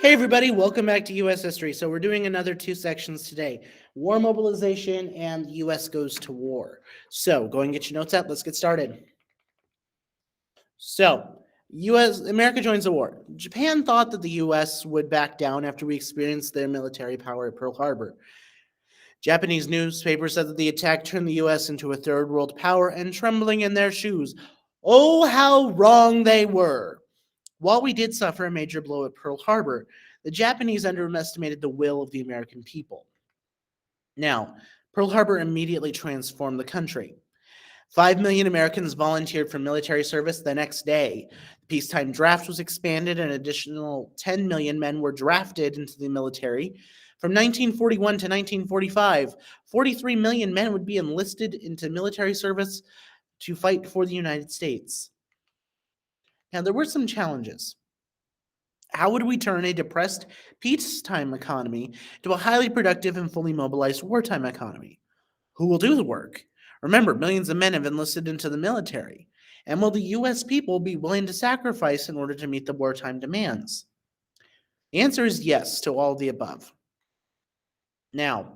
Hey everybody, welcome back to U.S. History. So we're doing another two sections today, war mobilization and the U.S. goes to war. So go and get your notes out. Let's get started. So America joins the war. Japan thought that the U.S. would back down after we experienced their military power at Pearl Harbor. Japanese newspapers said that the attack turned the U.S. into a third world power and trembling in their shoes. Oh, how wrong they were. While we did suffer a major blow at Pearl Harbor, the Japanese underestimated the will of the American people. Now, Pearl Harbor immediately transformed the country. 5 million Americans volunteered for military service the next day. The peacetime draft was expanded, and an additional 10 million men were drafted into the military. From 1941 to 1945, 43 million men would be enlisted into military service to fight for the United States. Now, there were some challenges. How would we turn a depressed peacetime economy to a highly productive and fully mobilized wartime economy? Who will do the work? Remember, millions of men have enlisted into the military. And will the U.S. people be willing to sacrifice in order to meet the wartime demands? The answer is yes to all of the above. Now,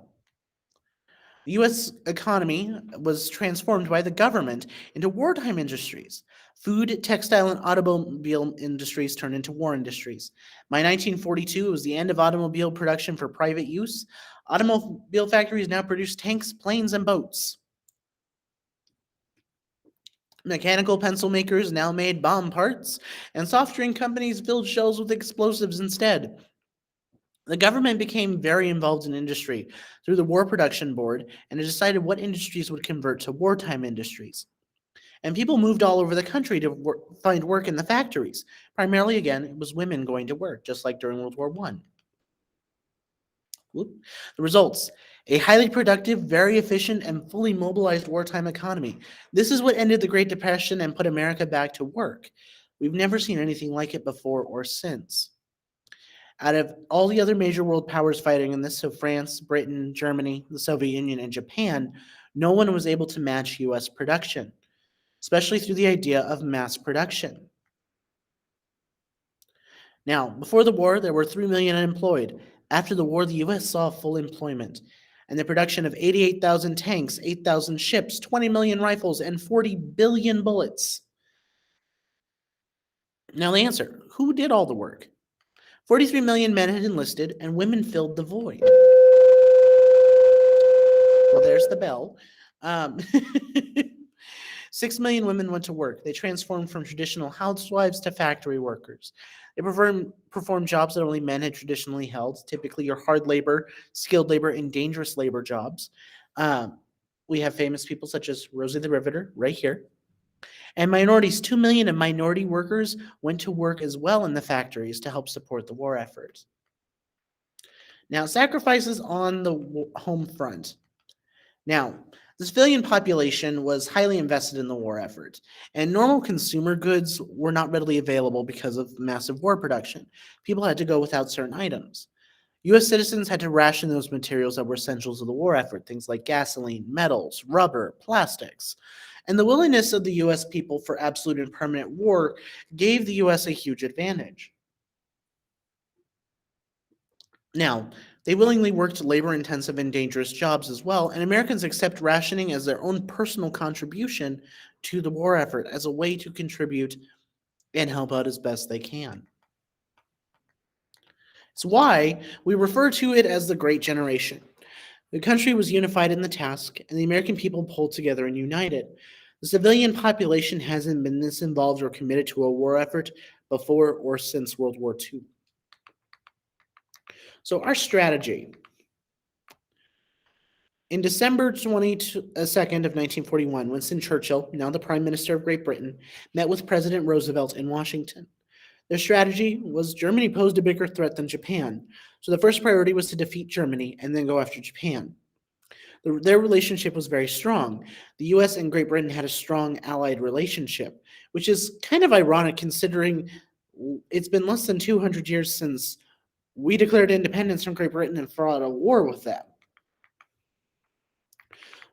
the U.S. economy was transformed by the government into wartime industries. Food, textile, and automobile industries turned into war industries. By 1942, it was the end of automobile production for private use. Automobile factories now produce tanks, planes, and boats. Mechanical pencil makers now made bomb parts, and soft drink companies filled shells with explosives instead. The government became very involved in industry through the War Production Board, and it decided what industries would convert to wartime industries. And people moved all over the country to find work in the factories. Primarily, again, it was women going to work, just like during World War I. The results: a highly productive, very efficient, and fully mobilized wartime economy. This is what ended the Great Depression and put America back to work. We've never seen anything like it before or since. Out of all the other major world powers fighting in this, so France, Britain, Germany, the Soviet Union, and Japan, no one was able to match U.S. production, especially through the idea of mass production. Now, before the war, there were 3 million unemployed. After the war, the U.S. saw full employment and the production of 88,000 tanks, 8,000 ships, 20 million rifles, and 40 billion bullets. Now, the answer: who did all the work? 43 million men had enlisted, and women filled the void. Well, there's the bell. Um, 6 million women went to work. They transformed from traditional housewives to factory workers. They performed jobs that only men had traditionally held, typically your hard labor, skilled labor, and dangerous labor jobs. We have famous people such as Rosie the Riveter right here. And minorities, 2 million of minority workers went to work as well in the factories to help support the war effort. Now, sacrifices on the home front. Now, the civilian population was highly invested in the war effort, and normal consumer goods were not readily available because of massive war production. People had to go without certain items. U.S. citizens had to ration those materials that were essentials of the war effort, things like gasoline, metals, rubber, plastics. And the willingness of the U.S. people for absolute and permanent war gave the U.S. a huge advantage. Now, they willingly worked labor-intensive and dangerous jobs as well, and Americans accept rationing as their own personal contribution to the war effort as a way to contribute and help out as best they can. It's why we refer to it as the Great Generation. The country was unified in the task, and the American people pulled together and united. The civilian population hasn't been this involved or committed to a war effort before or since World War II. So our strategy. In December 22nd of 1941, Winston Churchill, now the Prime Minister of Great Britain, met with President Roosevelt in Washington. Their strategy was Germany posed a bigger threat than Japan, so the first priority was to defeat Germany and then go after Japan. Their relationship was very strong. The U.S. and Great Britain had a strong allied relationship, which is kind of ironic considering it's been less than 200 years since we declared independence from Great Britain and fought a war with them.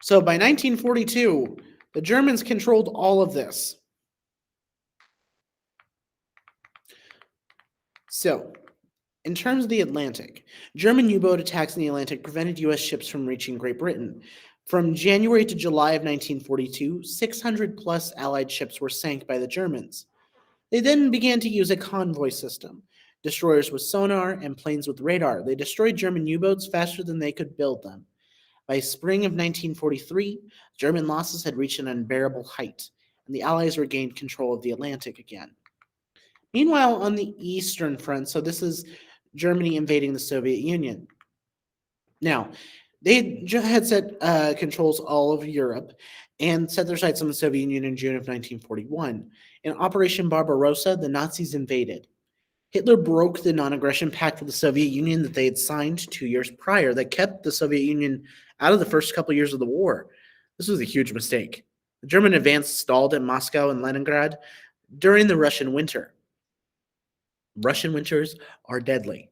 So by 1942, the Germans controlled all of this. So In terms of the Atlantic, German U boat attacks in the Atlantic prevented U.S. ships from reaching Great Britain. From January to July of 1942, 600 plus Allied ships were sank by the Germans. They then began to use a convoy system, destroyers with sonar and planes with radar. They destroyed German U boats faster than they could build them. By spring of 1943, German losses had reached an unbearable height, and the Allies regained control of the Atlantic again. Meanwhile, on the Eastern Front, so this is Germany invading the Soviet Union. Now, they had set controls all over Europe and set their sights on the Soviet Union in June of 1941. In Operation Barbarossa, the Nazis invaded. Hitler broke the non aggression pact with the Soviet Union that they had signed 2 years prior that kept the Soviet Union out of the first couple years of the war. This was a huge mistake. The German advance stalled at Moscow and Leningrad during the Russian winter. Russian winters are deadly,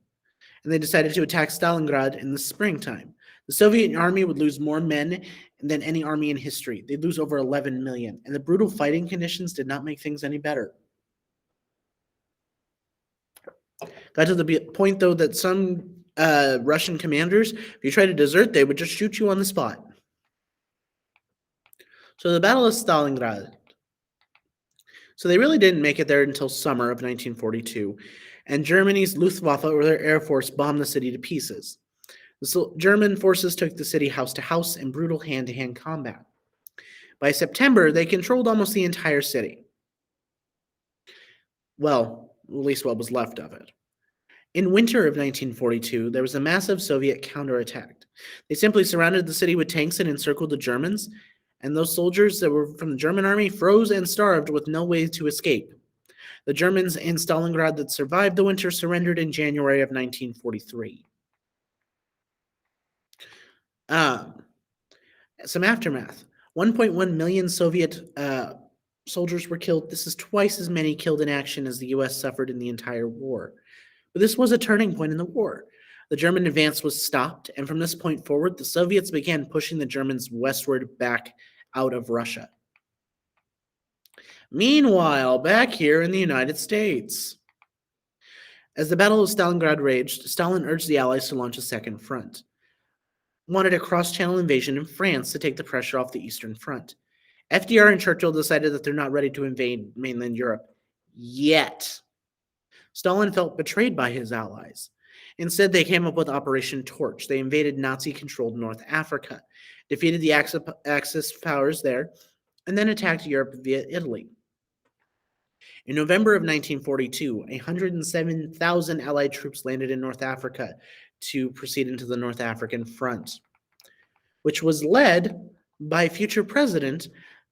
and they decided to attack Stalingrad in the springtime. The Soviet army would lose more men than any army in history. They'd lose over 11 million, and the brutal fighting conditions did not make things any better. Got to the point, though, that some Russian commanders, if you tried to desert, they would just shoot you on the spot. So the Battle of Stalingrad. So they really didn't make it there until summer of 1942, and Germany's Luftwaffe, or their air force, bombed the city to pieces. The German forces took the city house to house in brutal hand-to-hand combat. By September, they controlled almost the entire city. Well, at least what was left of it. In winter of 1942, there was a massive Soviet counterattack. They simply surrounded the city with tanks and encircled the Germans, and those soldiers that were from the German army froze and starved with no way to escape. The Germans in Stalingrad that survived the winter surrendered in January of 1943. Some aftermath. 1.1 million Soviet soldiers were killed. This is twice as many killed in action as the U.S. suffered in the entire war. But this was a turning point in the war. The German advance was stopped, and from this point forward, the Soviets began pushing the Germans westward back out of Russia. Meanwhile, back here in the United States, as the Battle of Stalingrad raged, Stalin urged the Allies to launch a second front. Wanted a cross-channel invasion in France to take the pressure off the Eastern Front. FDR and Churchill decided that they're not ready to invade mainland Europe yet. Stalin felt betrayed by his allies. Instead, they came up with Operation Torch. They invaded Nazi-controlled North Africa, defeated the Axis powers there, and then attacked Europe via Italy. In November of 1942, 107,000 Allied troops landed in North Africa to proceed into the North African Front, which was led by future President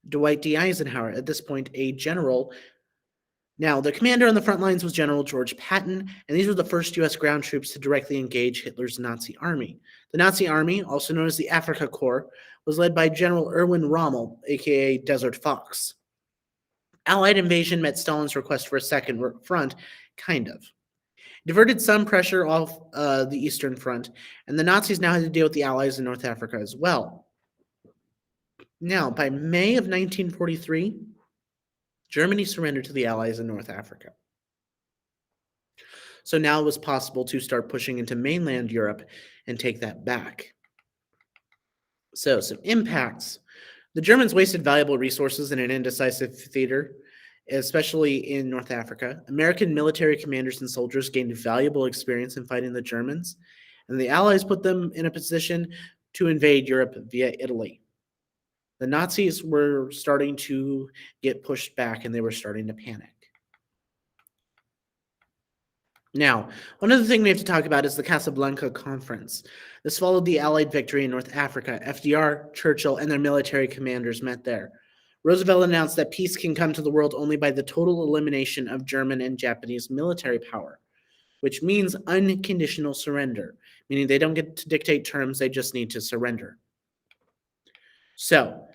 Dwight D. Eisenhower, at this point a general. Now, the commander on the front lines was General George Patton, and these were the first U.S. ground troops to directly engage Hitler's Nazi army. The Nazi army, also known as the Afrika Korps, was led by General Erwin Rommel, aka Desert Fox. Allied invasion met Stalin's request for a second front, kind of. Diverted some pressure off the Eastern Front, and the Nazis now had to deal with the Allies in North Africa as well. Now, by May of 1943, Germany surrendered to the Allies in North Africa. So now it was possible to start pushing into mainland Europe and take that back. So, some impacts. The Germans wasted valuable resources in an indecisive theater, especially in North Africa. American military commanders and soldiers gained valuable experience in fighting the Germans, and the Allies put them in a position to invade Europe via Italy. The Nazis were starting to get pushed back, and they were starting to panic. Now, one other thing we have to talk about is the Casablanca Conference. This followed the Allied victory in North Africa. FDR, Churchill, and their military commanders met there. Roosevelt announced that peace can come to the world only by the total elimination of German and Japanese military power, which means unconditional surrender, meaning they don't get to dictate terms, they just need to surrender. So,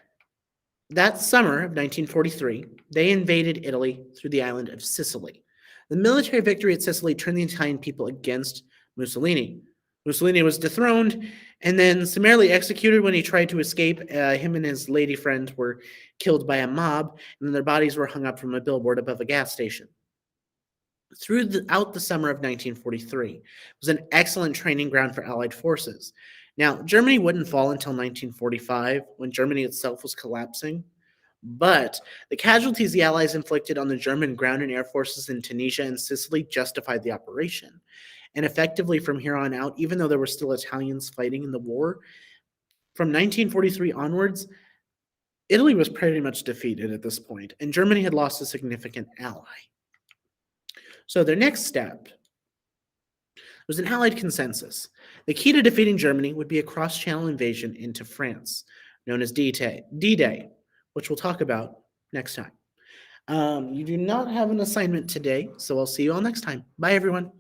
that summer of 1943, they invaded Italy through the island of Sicily. The military victory at Sicily turned the Italian people against Mussolini. Mussolini was dethroned and then summarily executed when he tried to escape. Him and his lady friend were killed by a mob, and then their bodies were hung up from a billboard above a gas station. throughout the summer of 1943. It was an excellent training ground for Allied forces. Now, Germany wouldn't fall until 1945, when Germany itself was collapsing, but the casualties the Allies inflicted on the German ground and air forces in Tunisia and Sicily justified the operation. And effectively, from here on out, even though there were still Italians fighting in the war, from 1943 onwards, Italy was pretty much defeated at this point, and Germany had lost a significant ally. So their next step was an Allied consensus. The key to defeating Germany would be a cross channel invasion into France, known as D-Day, which we'll talk about next time. You do not have an assignment today, so I'll see you all next time. Bye, everyone.